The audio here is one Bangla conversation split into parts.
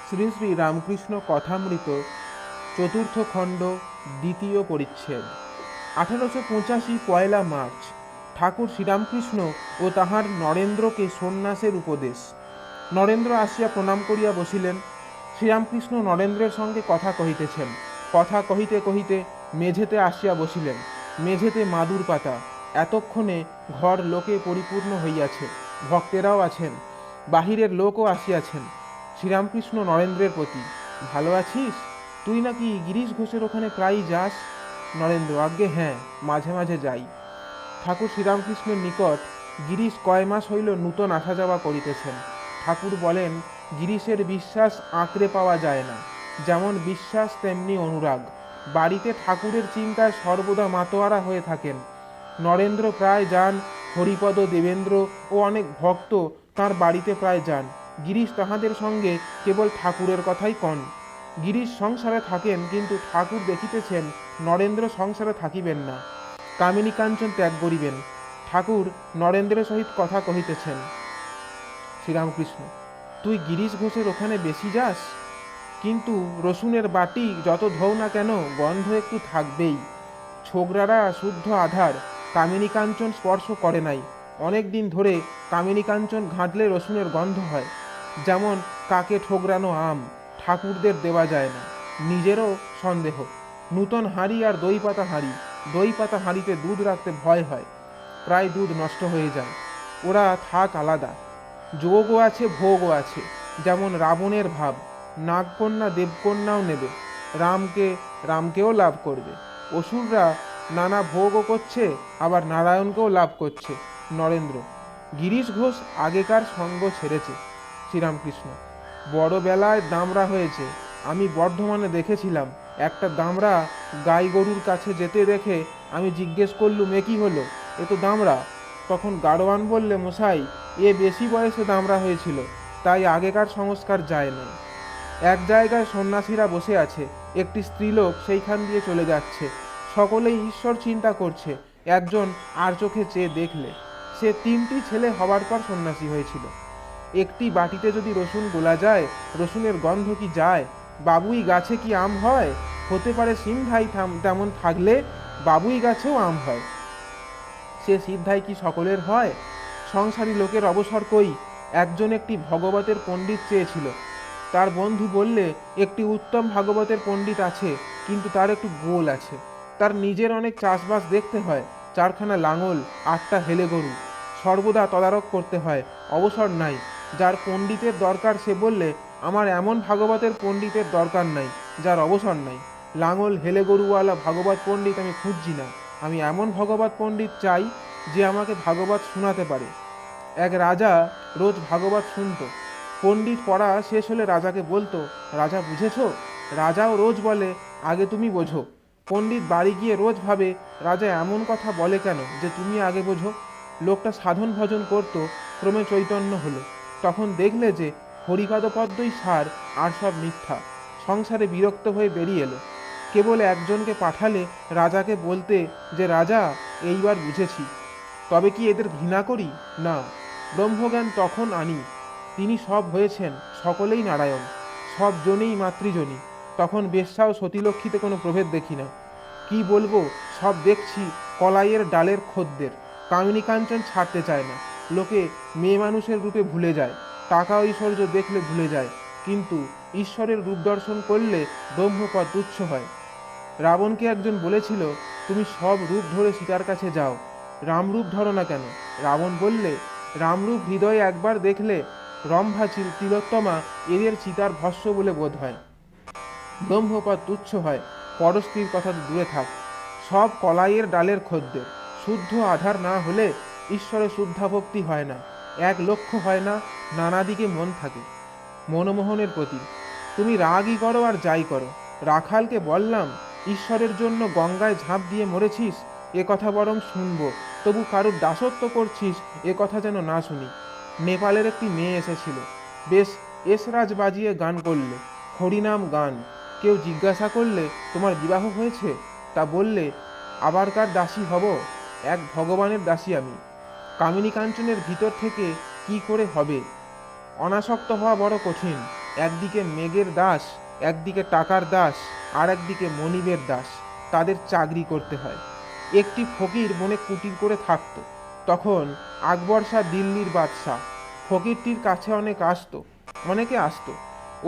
শ্রী শ্রী রামকৃষ্ণ কথামৃত চতুর্থ খণ্ড দ্বিতীয় পরিচ্ছেদ। 1885 পয়লা মার্চ। ঠাকুর শ্রীরামকৃষ্ণ ও তাহার নরেন্দ্রকে সন্ন্যাসের উপদেশ। নরেন্দ্র আসিয়া প্রণাম করিয়া বসিলেন। শ্রীরামকৃষ্ণ নরেন্দ্রের সঙ্গে কথা কহিতেছেন। কথা কহিতে কহিতে মেঝেতে আসিয়া বসিলেন। মেঝেতে মাদুর পাতা। এতক্ষণে ঘর লোকে পরিপূর্ণ হইয়াছে। ভক্তেরাও আছেন, বাহিরের লোকও আসিয়াছেন। শ্রীরামকৃষ্ণ নরেন্দ্রের প্রতি, ভালো আছিস? তুই নাকি গিরিশ ঘোষের ওখানে প্রায়ই যাস? নরেন্দ্র, আজ্ঞে হ্যাঁ, মাঝে মাঝে যাই। ঠাকুর শ্রীরামকৃষ্ণের নিকট গিরিশ কয় মাস হইল নূতন আসা যাওয়া করিতেছেন। ঠাকুর বলেন, গিরিশের বিশ্বাস আঁকড়ে পাওয়া যায় না। যেমন বিশ্বাস তেমনি অনুরাগ। বাড়িতে ঠাকুরের চিন্তায় সর্বদা মাতোয়ারা হয়ে থাকেন। নরেন্দ্র প্রায় যান, হরিপদ, দেবেন্দ্র ও অনেক ভক্ত তাঁর বাড়িতে প্রায় যান। গিরিশ তাহাদের সঙ্গে কেবল ঠাকুরের কথাই কন। গিরিশ সংসারে থাকেন, কিন্তু ঠাকুর দেখিতেছেন নরেন্দ্র সংসারে থাকিবেন না, কামিনী কাঞ্চন ত্যাগ করিবেন। ঠাকুর নরেন্দ্রের সহিত কথা কহিতেছেন। শ্রীরামকৃষ্ণ, তুই গিরিশ ঘোষের ওখানে বেশি যাস, কিন্তু রসুনের বাটি যত ধোও না কেন গন্ধ একটু থাকবেই। ছোকরারা শুদ্ধ আধার, কামিনী কাঞ্চন স্পর্শ করে নাই। অনেক দিন ধরে কামিনী কাঞ্চন ঘাঁটলে রসুনের গন্ধ হয়। যেমন কাকে ঠোকরানো আম, ঠাকুরদের দেওয়া যায় না। নিজেরও সন্দেহ। নূতন হাঁড়ি আর দই পাতা হাঁড়ি। দই পাতা হাঁড়িতে দুধ রাখতে ভয় হয়, প্রায় দুধ নষ্ট হয়ে যায়। ওরা থাক আলাদা। যোগও আছে, ভোগও আছে। যেমন রাবণের ভাব, নাগকন্যা দেবকন্যাও নেবে, রামকেও লাভ করবে। অসুররা নানা ভোগও করছে, আবার নারায়ণকেও লাভ করছে। নরেন্দ্র, গিরিশ ঘোষ আগেকার সঙ্গ ছেড়েছে। শ্রীরামকৃষ্ণ, বড় বেলায় দামড়া হয়েছে। আমি বর্ধমানে দেখেছিলাম, একটা দামড়া গাই গরুর কাছে যেতে দেখে আমি জিজ্ঞেস করলুম, এ কি হলো? এ তো দামড়া। তখন গাড়োয়ান বললে, মশাই, এ বেশি বয়সে দামড়া হয়েছিল, তাই আগেকার সংস্কার যায় না। এক জায়গায় সন্ন্যাসীরা বসে আছে, একটি স্ত্রীলোক সেইখান দিয়ে চলে যাচ্ছে। সকলেই ঈশ্বর চিন্তা করছে। একজন আর চোখে চেয়ে দেখলে, সে 3টি ছেলে হবার পর সন্ন্যাসী হয়েছিল। একটি বাটিতে যদি রসুন গোলা যায়, রসুনের গন্ধ কি যায়? বাবুই গাছে কি আম হয়? হতে পারে সিংহাই তেমন থাকলে বাবুই গাছেও আম হয়। সে সিদ্ধাই কি সকলের হয়? সংসারী লোকের অবসর কই? একজন একটি ভগবতের পণ্ডিত চেয়েছিল। তার বন্ধু বললে, একটি উত্তম ভাগবতের পণ্ডিত আছে, কিন্তু তার একটু গোল আছে। তার নিজের অনেক চাষবাস দেখতে হয়, 4খানা লাঙল, 8টা হেলে গরু, সর্বদা তদারক করতে হয়, অবসর নাই। যার পণ্ডিতের দরকার সে বললে, আমার এমন ভাগবতের পণ্ডিতের দরকার নাই, যার অবসর নাই। লাঙল হেলে গরুওয়ালা ভাগবত পণ্ডিত আমি খুঁজছি না, আমি এমন ভগবত পণ্ডিত চাই যে আমাকে ভাগবত শোনাতে পারে। এক রাজা রোজ ভাগবত শুনত। পণ্ডিত পড়া শেষ হলে রাজাকে বলতো, রাজা বুঝেছ? রাজাও রোজ বলে, আগে তুমি বোঝো। পণ্ডিত বাড়ি গিয়ে রোজ ভাবে, রাজা এমন কথা বলে কেন যে তুমি আগে বোঝো। লোকটা সাধন ভজন করত, ক্রমে চৈতন্য হলো। তখন দেখলে যে হরিপাদপদ্মই সার, আর সব মিথ্যা। সংসারে বিরক্ত হয়ে বেরিয়ে এলো। কেবল একজনকে পাঠালে রাজাকে বলতে যে, রাজা, এইবার বুঝেছি। তবে কি এদের ঘৃণা করি? না, ব্রহ্মজ্ঞান তখন আনি। তিনি সব হয়েছেন, সকলেই নারায়ণ, সব জনেই মাতৃজনী। তখন বেশ্যা ও সতীলক্ষ্মীতে কোনো প্রভেদ দেখি না। কি বলবো, সব দেখছি কলাইয়ের ডালের খদ্দের। কামিনী কাঞ্চন ছাড়তে চায় না। লোকে মেয়ে মানুষের রূপে ভুলে যায়, টাকা ঐশ্বর্য দেখলে ভুলে যায়, কিন্তু ঈশ্বরের রূপ দর্শন করলে ব্রহ্মপদ তুচ্ছ হয়। রাবণকে একজন বলেছিল, তুমি সব রূপ ধরে সীতার কাছে যাও, রামরূপ ধরো না কেন? রাবণ বললে, রামরূপ হৃদয়ে একবার দেখলে রম্ভা তিলোত্তমা এদের চিতার ভস্য বলে বোধ হয়। ব্রহ্মপদ তুচ্ছ হয়, পরস্ত্রীর কথা দূরে থাক। সব কলাইয়ের ডালের খদ্দের। শুদ্ধ আধার না হলে ঈশ্বরে শুদ্ধা ভক্তি হয় না, এক লক্ষ্য হয় না, নানা দিকে মন থাকে। মনমোহনের প্রতি, তুমি রাগই করো আর যাই করো। রাখালকে বললাম, ঈশ্বরের জন্য গঙ্গায় ঝাঁপ দিয়ে মরেছিস, এ কথা বরং শুনবো, তবু কারুর দাসত্ব করছিস এ কথা যেন না শুনি। নেপালের একটি মেয়ে এসেছিল, বেশ এসরাজ বাজিয়ে গান করলে, হরিনাম গান। কেউ জিজ্ঞাসা করলে, তোমার বিবাহ হয়েছে? তা বললে, আবারকার দাসী হব, এক ভগবানের দাসী আমি। কামিনী কাঞ্চনের ভিতর থেকে কি করে হবে? অনাসক্ত হওয়া বড় কঠিন। একদিকে মেঘের দাস, একদিকে টাকার দাস, আর একদিকে মনিবের দাস। তাদের চাকরি করতে হয়। একটি ফকির বনে কুটির করে থাকতো। তখন আকবর শাহ দিল্লির বাদশাহ। ফকিরটির কাছে অনেকে আসতো।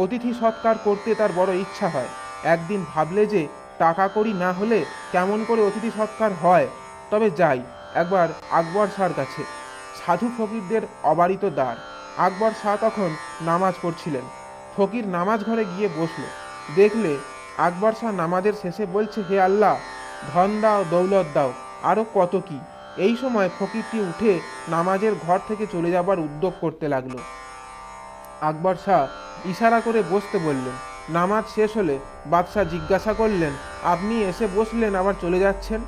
অতিথি সৎকার করতে তার বড় ইচ্ছা হয়। একদিন ভাবলে যে টাকা কড়ি না হলে কেমন করে অতিথি সৎকার হয়, তবে যাই একবার আকবর শাহর কাছে। সাধু ফকিরদের অবারিত দ্বার। আকবর শাহ তখন নামাজ পড়ছিলেন। ফকির নামাজ ঘরে গিয়ে বসল। দেখলে আকবর শাহ নামাজের শেষে বলছে, হে আল্লাহ, ধন দাও, দৌলত দাও, আরও কত কি। এই সময় ফকিরটি উঠে নামাজের ঘর থেকে চলে যাবার উদ্যোগ করতে লাগলো। আকবর শাহ ইশারা করে বসতে বললেন। নামাজ শেষ হলে বাদশাহ জিজ্ঞাসা করলেন, আপনি এসে বসলেন আবার চলে যাচ্ছেন?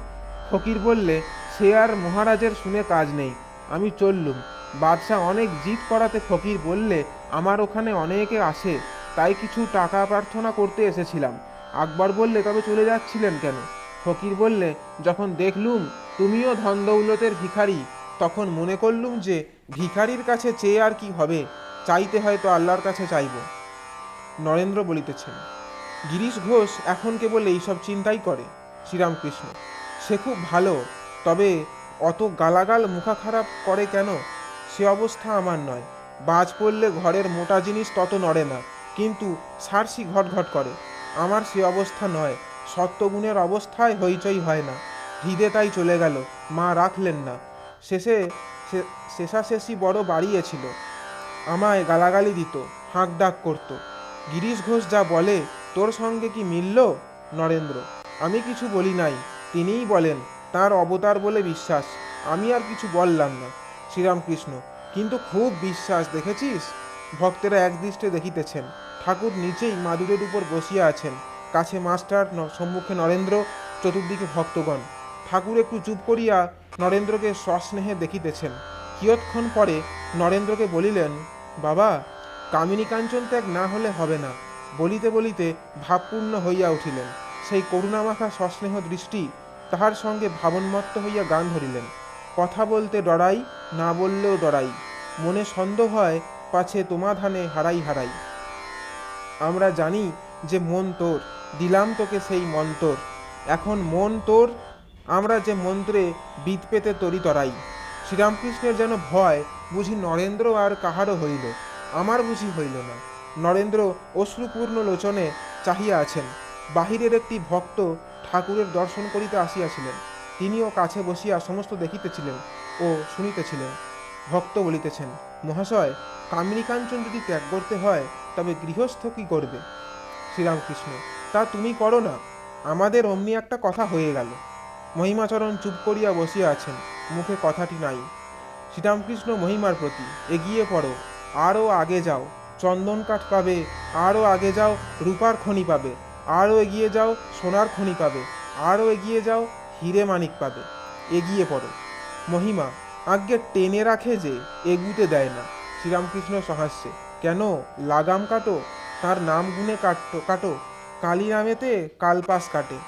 ফকির বললে, সে আর মহারাজের শুনে কাজ নেই, আমি চললুম। বাদশাহ অনেক জিদ করাতে ফকির বললে, আমার ওখানে অনেকে আসে, তাই কিছু টাকা প্রার্থনা করতে এসেছিলাম। আকবর বললে, তবে চলে যাচ্ছিলেন কেন? ফকির বললে, যখন দেখলুম তুমিও ধন দৌলতের ভিখারি, তখন মনে করলুম যে ভিখারির কাছে চেয়ে আর কি হবে, চাইতে হয়তো আল্লাহর কাছে চাইব। নরেন্দ্র বলিতেছেন, গিরিশ ঘোষ এখন কেবল এইসব চিন্তাই করে। শ্রীরামকৃষ্ণ, সে খুব ভালো, তবে অত গালাগাল মুখা খারাপ করে কেন? সে অবস্থা আমার নয়। বাজ পড়লে ঘরের মোটা জিনিস তত নড়ে না, কিন্তু সারসি ঘটঘট করে। আমার সে অবস্থা নয়। সত্যগুণের অবস্থায় হইচই হয় না। হৃদে তাই চলে গেল, মা রাখলেন না। শেষাশেষি বড় বাড়িয়েছিল, আমায় গালাগালি দিত, হাঁক ডাক করত। গিরিশ ঘোষ যা বলে তোর সঙ্গে কি মিলল? নরেন্দ্র, আমি কিছু বলি নাই, তিনিই বলেন, তার অবতার বলে বিশ্বাস, আমি আর কিছু বললাম না। শ্রীরামকৃষ্ণ, কিন্তু খুব বিশ্বাস, দেখেছিস? ভক্তেরা একদৃষ্টে দেখিতেছেন। ঠাকুর নিচেই মাদুরের উপর বসিয়া আছেন, কাছে মাস্টার, সম্মুখে নরেন্দ্র, চতুর্দিকে ভক্তগণ। ঠাকুর একটু চুপ করিয়া নরেন্দ্রকে সস্নেহে দেখিতেছেন। কিয়ৎক্ষণ পরে নরেন্দ্রকে বলিলেন, বাবা, কামিনী কাঞ্চন ত্যাগ না হলে হবে না। বলিতে বলিতে ভাবপূর্ণ হইয়া উঠিলেন। সেই করুণামাখা সস্নেহ দৃষ্টি তাহার সঙ্গে ভাবন্মত্ত হইয়া গান ধরিলেন। কথা বলতে ডরাই, না বললেও ডরাই, মনে সন্দেহ হয় পাছে তোমাধানে হারাই হারাই। আমরা জানি যে মন তোর, দিলাম তোকে সেই মন্তর। এখন মন তোর, আমরা যে মন্ত্রে বিদ পেতে তরি তরাই। শ্রীরামকৃষ্ণের যেন ভয়, বুঝি নরেন্দ্র আর কাহারও হইল, আমার বুঝি হইল না। নরেন্দ্র অশ্রুপূর্ণ লোচনে চাহিয়া আছেন। বাহিরের একটি ভক্ত ঠাকুরের দর্শন করিতে আসিয়াছিলেন। তিনিও কাছে বসিয়া সমস্ত দেখিতেছিলেন ও শুনিতেছিলেন। ভক্ত বলিতেছেন, মহাশয়, কামিনী কাঞ্চন যদি ত্যাগ করতে হয়, তবে গৃহস্থ কি করবে? শ্রীরামকৃষ্ণ, তা তুমি করো না। আমাদের অমনি একটা কথা হয়ে গেল। মহিমাচরণ চুপ করিয়া বসিয়া আছেন, মুখে কথাটি নাই। শ্রীরামকৃষ্ণ মহিমার প্রতি, এগিয়ে পড়ো, আরও আগে যাও, চন্দন কাঠ পাবে, আরও আগে যাও, রূপার খনি পাবে, আরও এগিয়ে যাও, সোনার খনি পাবে, আরও এগিয়ে যাও, হিরে মানিক পাবে। এগিয়ে পড়ো। মহিমা, আজ্ঞে টেনে রাখে যে, এগুতে দেয় না। শ্রীরামকৃষ্ণ সহাস্যে, কেন, লাগাম কাটো, তার নাম গুনে কাটো, কালী নামেতে কালপাস কাটে।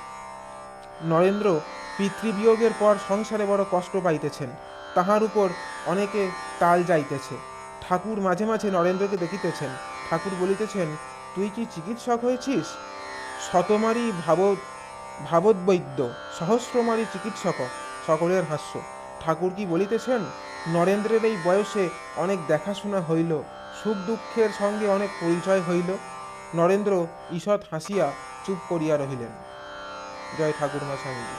নরেন্দ্র পিতৃবিয়োগের পর সংসারে বড় কষ্ট পাইতেছেন, তাহার উপর অনেকে তাল যাইতেছে। ঠাকুর মাঝে মাঝে নরেন্দ্রকে দেখিতেছেন। ঠাকুর বলিতেছেন, তুই কি চিকিৎসক হয়েছিস? শতমারি ভাবদ্বৈদ্য, সহস্রমারি চিকিৎসক। সকলের হাস্য। ঠাকুর কি বলিতেছেন, নরেন্দ্রের এই বয়সে অনেক দেখাশোনা হইল, সুখ দুঃখের সঙ্গে অনেক পরিচয় হইল। নরেন্দ্র ঈষৎ হাসিয়া চুপ করিয়া রহিলেন। জয় ঠাকুরমা স্বামীজি।